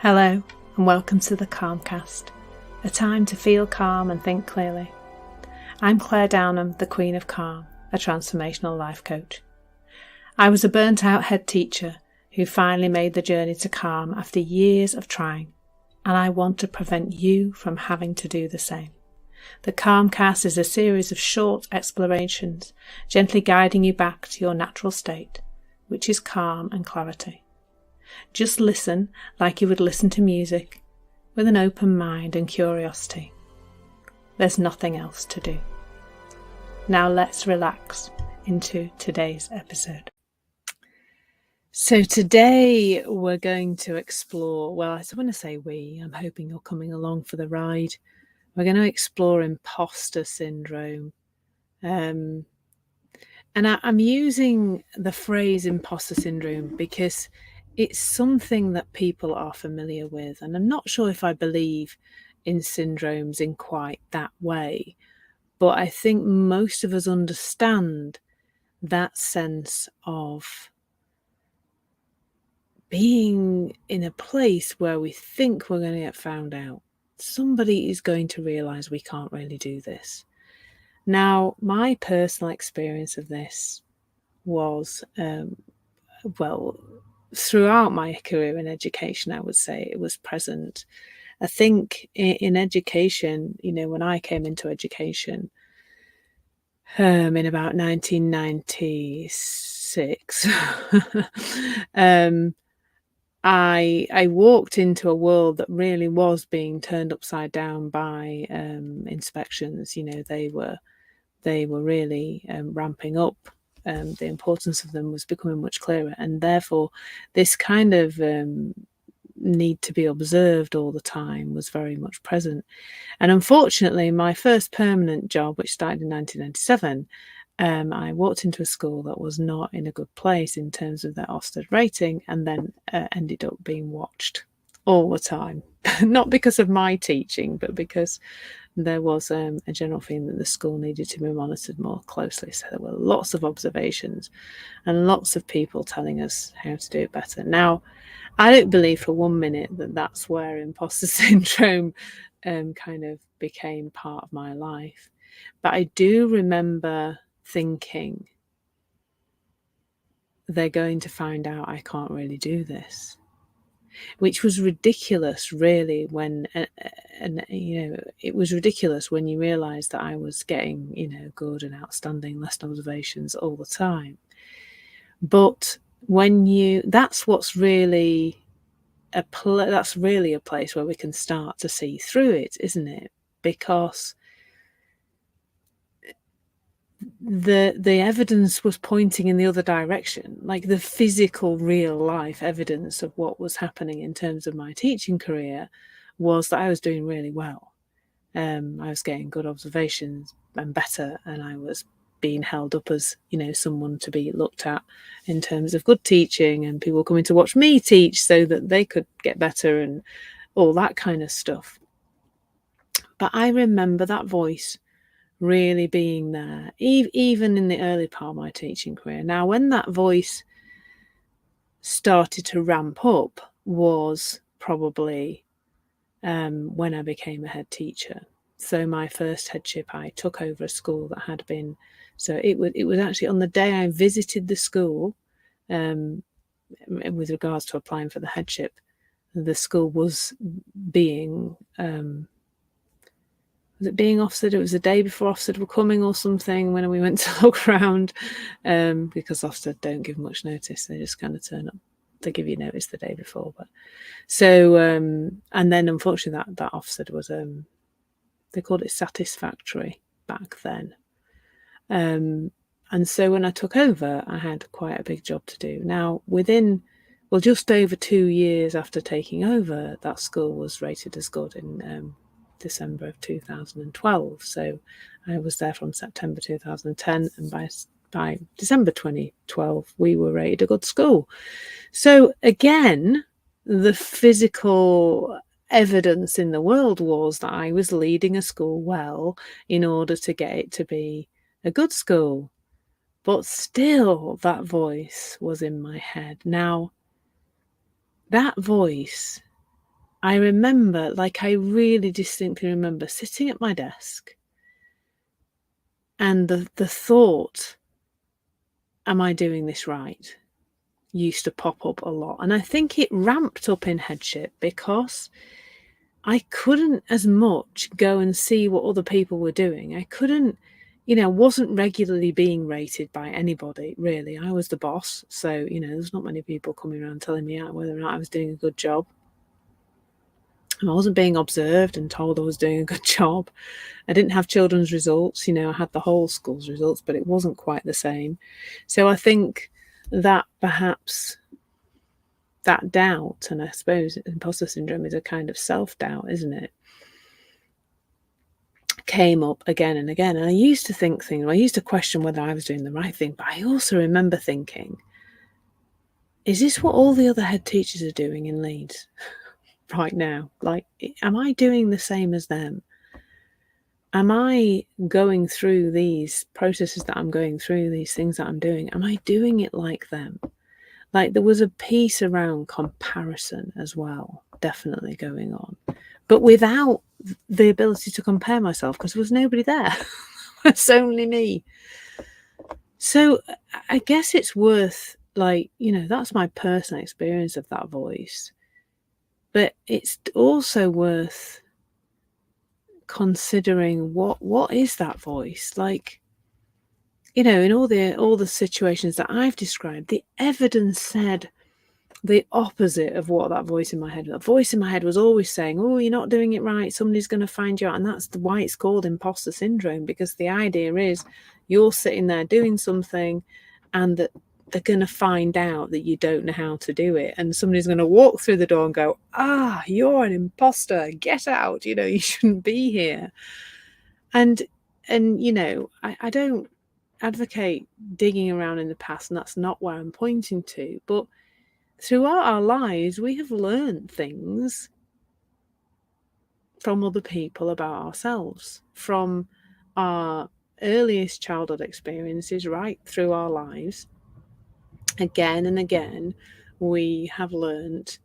Hello and welcome to the Calmcast, a time to feel calm and think clearly. I'm Claire Downham, the Queen of Calm, a transformational life coach. I was a burnt out head teacher who finally made the journey to calm after years of trying, and I want to prevent you from having to do the same. The Calmcast is a series of short explorations, gently guiding you back to your natural state, which is calm and clarity. Just listen like you would listen to music, with an open mind and curiosity. There's nothing else to do. Now let's relax into today's episode. So today we're going to explore, well, I want to say I'm hoping you're coming along for the ride. We're going to explore imposter syndrome. And I'm using the phrase imposter syndrome because it's something that people are familiar with, and I'm not sure if I believe in syndromes in quite that way, but I think most of us understand that sense of being in a place where we think we're going to get found out. Somebody is going to realise we can't really do this. Now, my personal experience of this was, throughout my career in education, I would say it was present. I think in education, when I came into education in about 1996, I walked into a world that really was being turned upside down by inspections. They were really ramping up. The importance of them was becoming much clearer, and therefore this kind of need to be observed all the time was very much present. And unfortunately, my first permanent job, which started in 1997, I walked into a school that was not in a good place in terms of their Ofsted rating, and then ended up being watched all the time. Not because of my teaching, but because there was a general feeling that the school needed to be monitored more closely. So there were lots of observations and lots of people telling us how to do it better. Now, I don't believe for 1 minute that that's where imposter syndrome kind of became part of my life. But I do remember thinking, they're going to find out I can't really do this. Which was ridiculous, really, when, it was ridiculous when you realise that I was getting, good and outstanding lesson observations all the time. But that's really a place where we can start to see through it, isn't it? Because the evidence was pointing in the other direction, like the physical, real life evidence of what was happening in terms of my teaching career was that I was doing really well. I was getting good observations and better, and I was being held up as, someone to be looked at in terms of good teaching, and people coming to watch me teach so that they could get better and all that kind of stuff. But I remember that voice really being there, even in the early part of my teaching career. Now, when that voice started to ramp up was probably when I became a head teacher. So my first headship, I took over a school that had been, so it was actually on the day I visited the school, with regards to applying for the headship, the school was being Ofsted? It was the day before Ofsted were coming or something when we went to look around, because Ofsted don't give much notice. They just kind of turn up. They give you notice the day before. But so, and then unfortunately that Ofsted was, they called it satisfactory back then. And so when I took over, I had quite a big job to do. Now, just over 2 years after taking over, that school was rated as good in December of 2012. So I was there from September 2010, and by December 2012 we were rated a good school. So again, the physical evidence in the world was that I was leading a school well in order to get it to be a good school. But still, that voice was in my head. Now, that voice I remember, like I really distinctly remember sitting at my desk and the thought, am I doing this right, used to pop up a lot. And I think it ramped up in headship because I couldn't as much go and see what other people were doing. I couldn't, wasn't regularly being rated by anybody, really. I was the boss. So, there's not many people coming around telling me out whether or not I was doing a good job. And I wasn't being observed and told I was doing a good job. I didn't have children's results. I had the whole school's results, but it wasn't quite the same. So I think that perhaps that doubt, and I suppose imposter syndrome is a kind of self-doubt, isn't it, came up again and again. And I used to think things, I used to question whether I was doing the right thing, but I also remember thinking, is this what all the other head teachers are doing in Leeds right now? Like, am I doing the same as them? Am I going through these processes that I'm going through, these things that I'm doing? Am I doing it like them? Like, there was a piece around comparison as well, definitely going on, but without the ability to compare myself because there was nobody there. It's only me. So I guess it's worth, that's my personal experience of that voice. But it's also worth considering what is that voice? Like, in all the situations that I've described, the evidence said the opposite of what that voice in my head. That voice in my head was always saying, oh, you're not doing it right, somebody's going to find you out. And that's why it's called imposter syndrome, because the idea is you're sitting there doing something and that they're going to find out that you don't know how to do it, and somebody's going to walk through the door and go, you're an imposter, get out, you shouldn't be here. And I don't advocate digging around in the past, and that's not where I'm pointing to, but throughout our lives, we have learned things from other people about ourselves, from our earliest childhood experiences right through our lives. Again and again, we have learned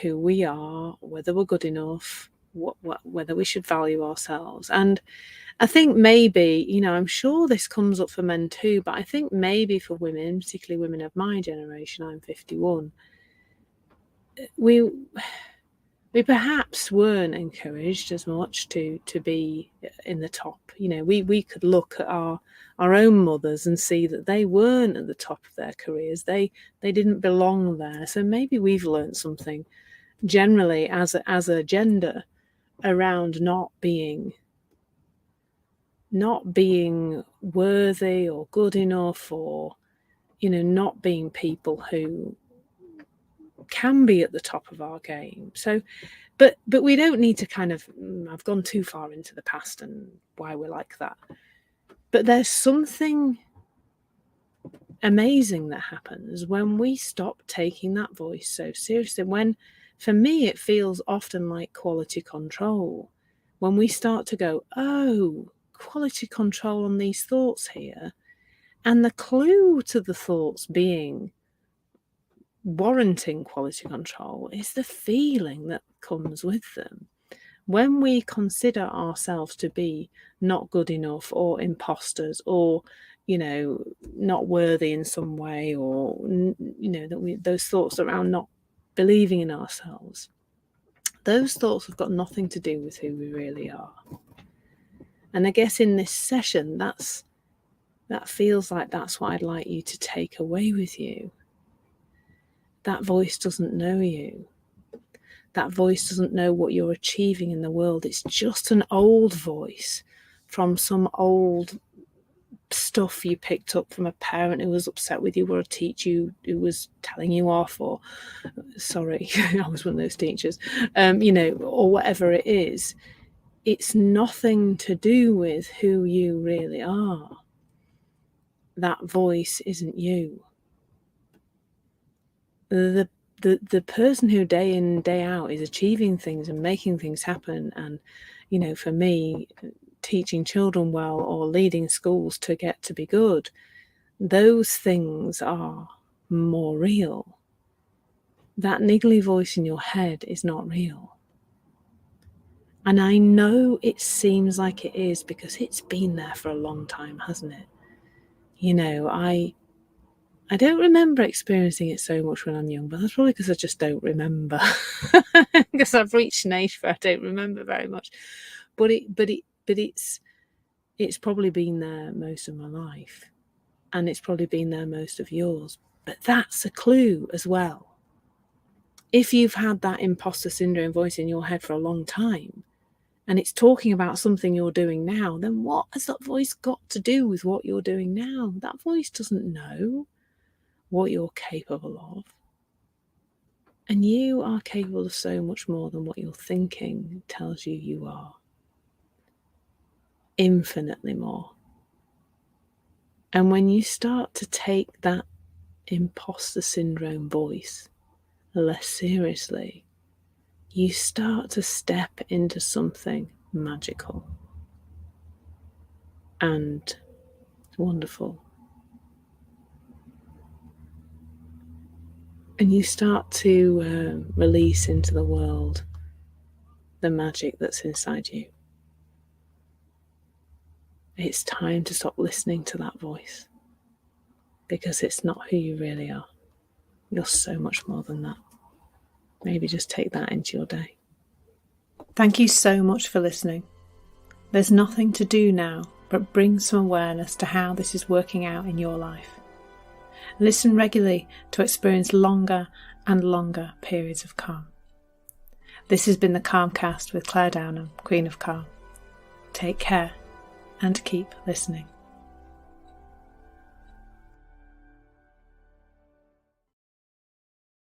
who we are, whether we're good enough, whether we should value ourselves. And I think maybe, I'm sure this comes up for men too, but I think maybe for women, particularly women of my generation, I'm 51, we perhaps weren't encouraged as much to be in the top. We could look at our own mothers and see that they weren't at the top of their careers. They didn't belong there. So maybe we've learned something generally as a gender around not being worthy or good enough, or not being people who can be at the top of our game. So but we don't need to kind of, I've gone too far into the past and why we're like that. But there's something amazing that happens when we stop taking that voice so seriously. When, for me, it feels often like quality control. When we start to go, quality control on these thoughts here. And the clue to the thoughts warranting quality control is the feeling that comes with them. When we consider ourselves to be not good enough or imposters, or not worthy in some way, or that those thoughts around not believing in ourselves, those thoughts have got nothing to do with who we really are. And I guess in this session, that feels like that's what I'd like you to take away with you. That voice doesn't know you. That voice doesn't know what you're achieving in the world. It's just an old voice from some old stuff you picked up from a parent who was upset with you, or a teacher who was telling you off, or sorry, I was one of those teachers, or whatever it is. It's nothing to do with who you really are. That voice isn't you. The person who day in, day out is achieving things and making things happen, and for me, teaching children well or leading schools to get to be good, those things are more real. that niggly voice in your head is not real. And I know it seems like it is because it's been there for a long time, hasn't it? You know, I don't remember experiencing it so much when I'm young, but that's probably because I just don't remember. Because I've reached an age where I don't remember very much. But it's probably been there most of my life, and it's probably been there most of yours. But that's a clue as well. If you've had that imposter syndrome voice in your head for a long time, and it's talking about something you're doing now, then what has that voice got to do with what you're doing now? That voice doesn't know what you're capable of. And you are capable of so much more than what your thinking tells you you are. Infinitely more. And when you start to take that imposter syndrome voice less seriously, you start to step into something magical and wonderful. And you start to release into the world the magic that's inside you. It's time to stop listening to that voice, because it's not who you really are. You're so much more than that. Maybe just take that into your day. Thank you so much for listening. There's nothing to do now but bring some awareness to how this is working out in your life. Listen regularly to experience longer and longer periods of calm. This has been the Calmcast with Claire Downham, Queen of Calm. Take care and keep listening.